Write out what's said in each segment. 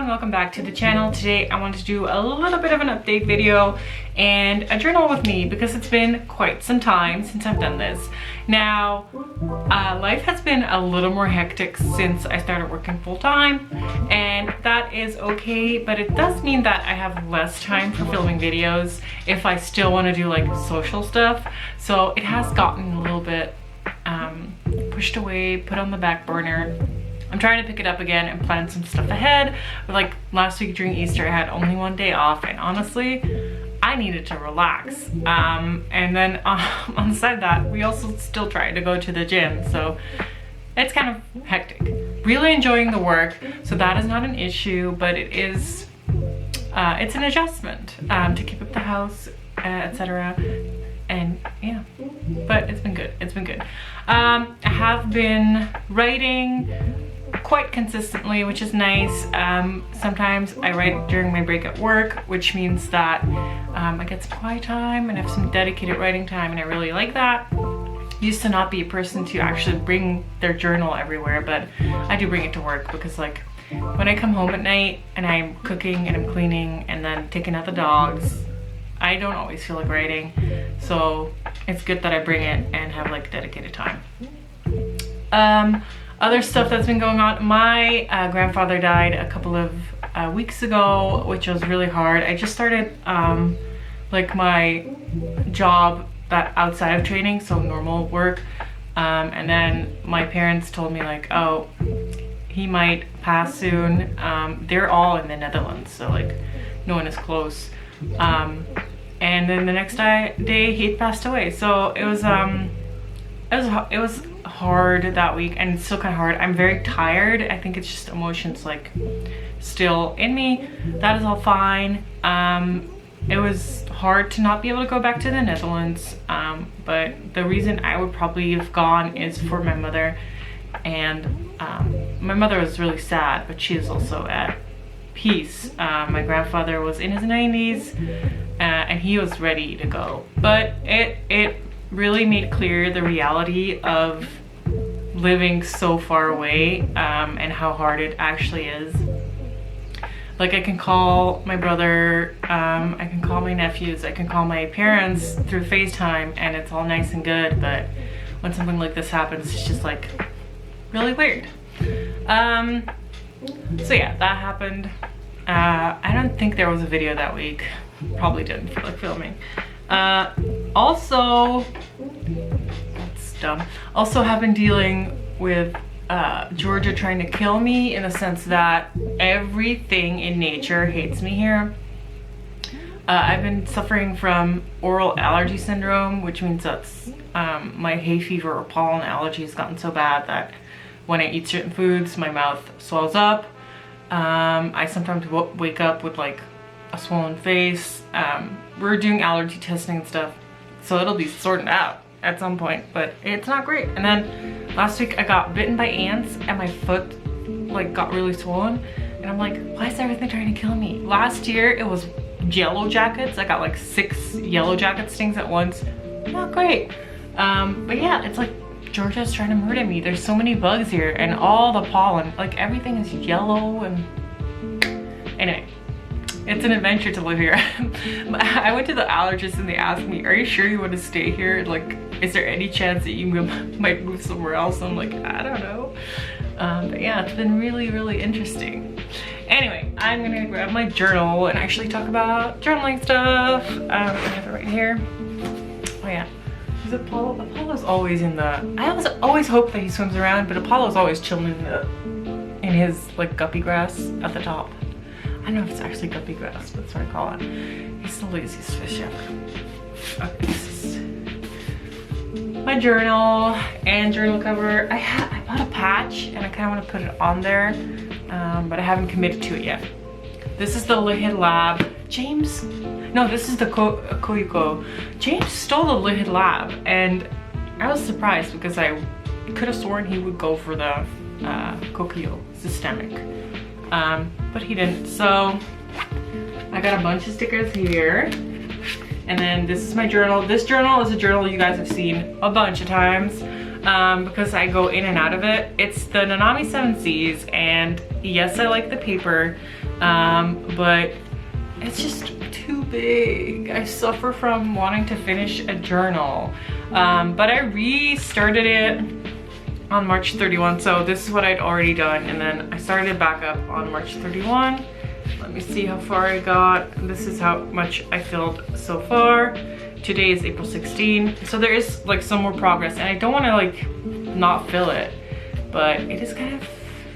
and welcome back to the channel. Today I wanted to do a little bit of an update video and a journal with me because it's been quite some time since I've done this. Now, life has been a little more hectic since I started working full-time, and that is okay, but it does mean that I have less time for filming videos if I still want to do like social stuff. So it has gotten a little bit pushed away, put on the back burner. I'm trying to pick it up again and plan some stuff ahead. But like last week during Easter, I had only one day off, and honestly, I needed to relax. And then on the side of that, we also still tried to go to the gym. So it's kind of hectic. Really enjoying the work, so that is not an issue, but it is, it's an adjustment to keep up the house, etc. And yeah, but it's been good. It's been good. I have been writing quite consistently, which is nice. Sometimes I write during my break at work, which means that I get some quiet time and have some dedicated writing time, and I really like that. Used to not be a person to actually bring their journal everywhere, but I do bring it to work because like when I come home at night and I'm cooking and I'm cleaning and then taking out the dogs, I don't always feel like writing, so it's good that I bring it and have like dedicated time. Other stuff that's been going on, my grandfather died a couple of weeks ago, which was really hard. I just started like my job that outside of training, so normal work, and then my parents told me like, oh, he might pass soon. They're all in the Netherlands, so like no one is close. And then the next day he had passed away, so it was hard that week, and it's still kind of hard. I'm very tired. I think it's just emotions like still in me. That is all fine. It was hard to not be able to go back to the Netherlands, but the reason I would probably have gone is for my mother, and my mother was really sad, but she is also at peace. My grandfather was in his 90s, and he was ready to go, but it really made clear the reality of living so far away, and how hard it actually is. Like I can call my brother, I can call my nephews, I can call my parents through FaceTime, and it's all nice and good, but when something like this happens, it's just like really weird. So yeah, that happened. I don't think there was a video that week. Probably didn't feel like filming. Also, that's dumb. Also have been dealing with Georgia trying to kill me, in the sense that everything in nature hates me here. I've been suffering from oral allergy syndrome, which means that's my hay fever or pollen allergy has gotten so bad that when I eat certain foods, my mouth swells up. I sometimes wake up with like a swollen face. We're doing allergy testing and stuff, so it'll be sorted out at some point, but it's not great. And then last week I got bitten by ants and my foot like got really swollen, and I'm like, why is everything trying to kill me? Last year it was yellow jackets. I got like 6 yellow jacket stings at once. Not great. But yeah, it's like Georgia's trying to murder me. There's so many bugs here, and all the pollen, like everything is yellow. And anyway, it's an adventure to live here. I went to the allergist and they asked me, are you sure you want to stay here? Like, is there any chance that you might move somewhere else? I'm like, I don't know. But yeah, it's been really, really interesting. Anyway, I'm gonna grab my journal and actually talk about journaling stuff. I have it right here. Oh yeah. Is Apollo? Apollo's always in the, I always hope that he swims around, but Apollo's always chilling in his like guppy grass at the top. I don't know if it's actually guppy grass, but that's what I call it. He's the laziest fish ever. Okay, this is my journal and journal cover. I bought a patch and I kind of want to put it on there, but I haven't committed to it yet. This is the Lihid Lab. James, no, this is the Koyuko. James stole the Lihid Lab, and I was surprised because I could have sworn he would go for the Kokyo systemic, but he didn't. So I got a bunch of stickers here, and then this is my journal. This journal is a journal you guys have seen a bunch of times because I go in and out of it. It's the Nanami 7Cs, and yes, I like the paper, but it's just too big. I suffer from wanting to finish a journal, but I restarted it on March 31. So this is what I'd already done, and then I started back up on March 31. Let me see how far I got. This is how much I filled so far. Today is April 16. So there is like some more progress, and I don't want to like not fill it, but it is kind of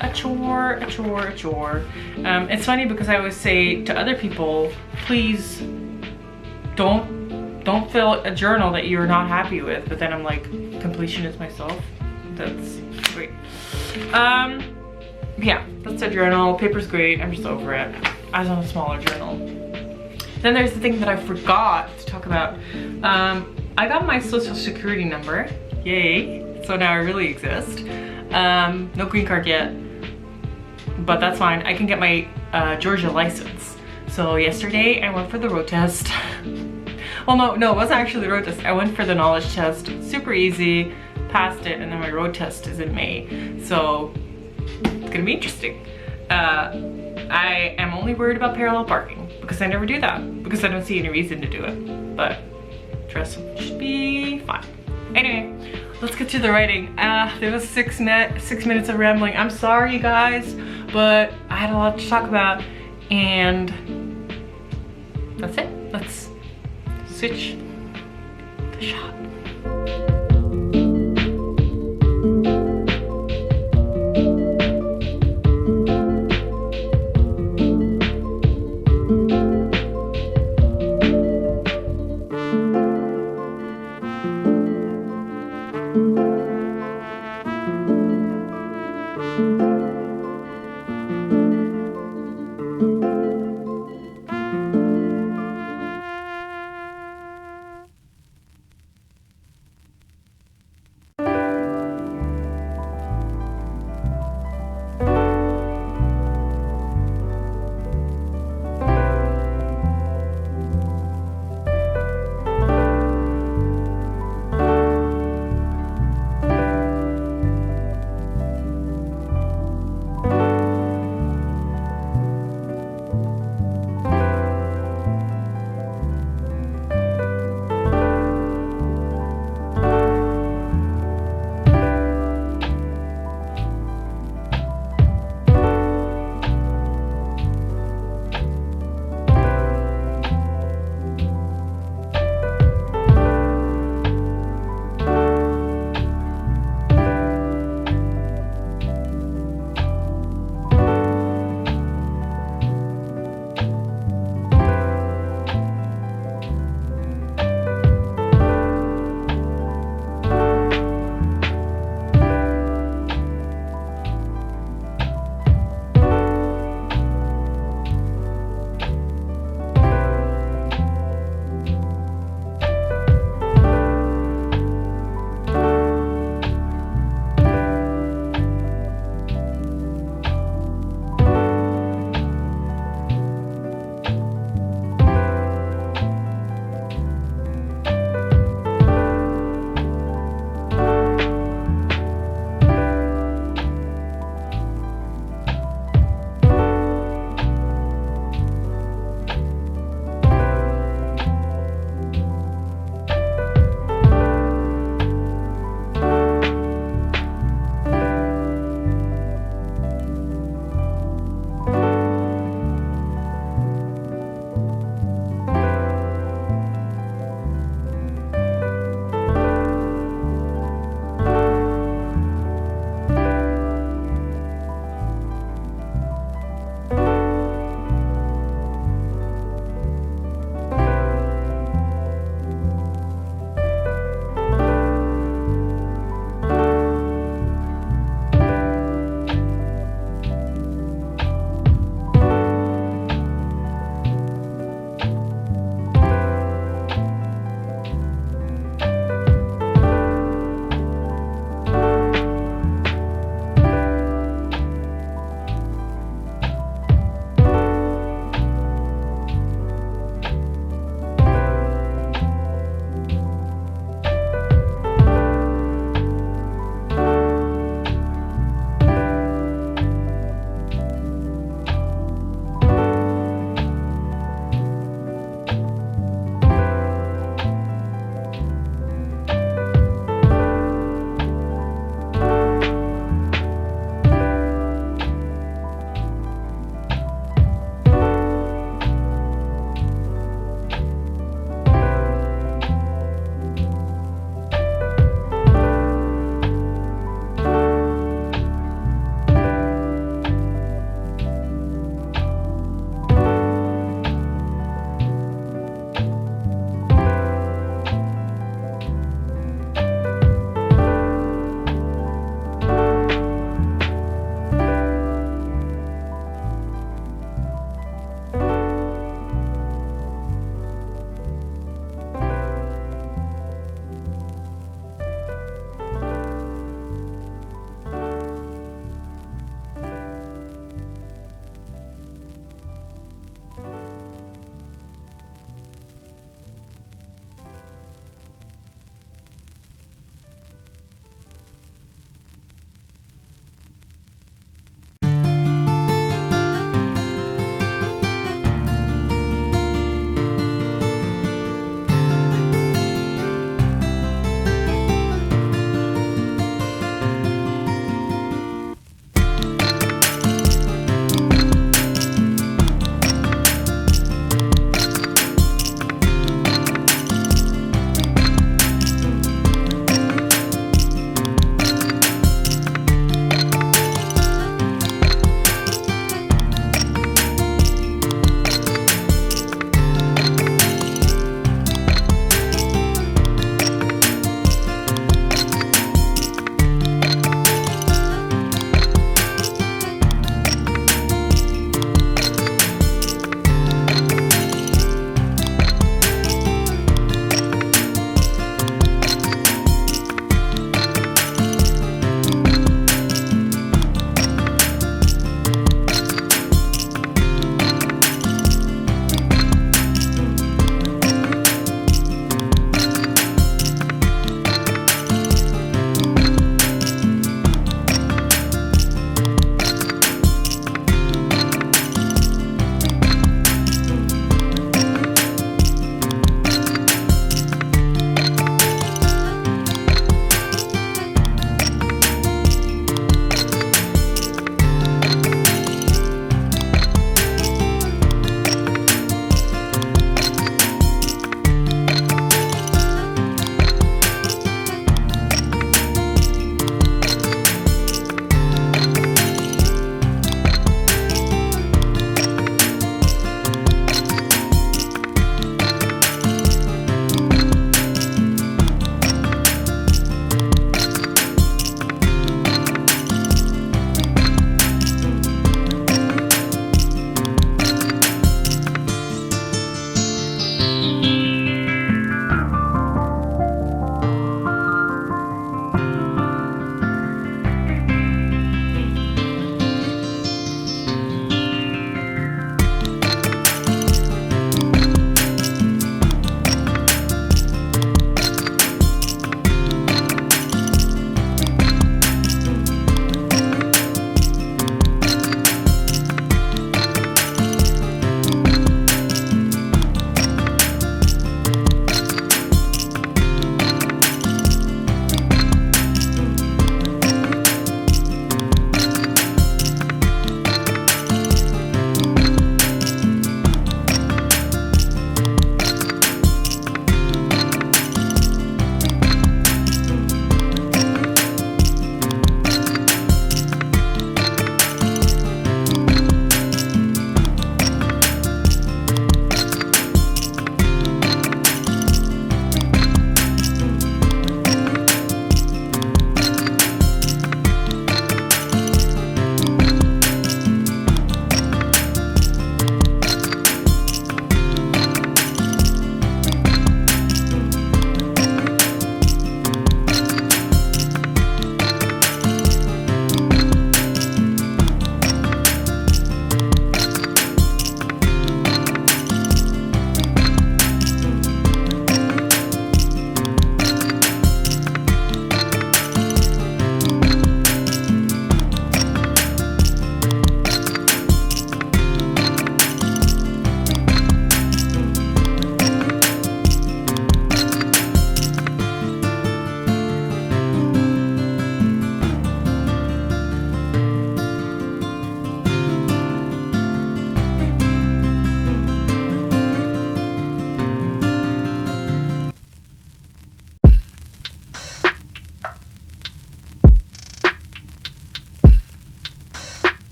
a chore. It's funny because I always say to other people, please don't fill a journal that you're not happy with, but then I'm like, completionist myself. That's great. Yeah, that's a journal. Paper's great. I'm just over it. I was on a smaller journal. Then there's the thing that I forgot to talk about. I got my social security number. Yay. So now I really exist. No green card yet, but that's fine. I can get my Georgia license. So yesterday I went for the road test. Well, no, it wasn't actually the road test. I went for the knowledge test. Super easy. Passed it, and then my road test is in May. So it's gonna be interesting. I am only worried about parallel parking because I never do that because I don't see any reason to do it. But the rest should be fine. Anyway, let's get to the writing. There was 6 minutes of rambling. I'm sorry, you guys, but I had a lot to talk about, and that's it. Let's switch the shot.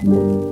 Mm-hmm.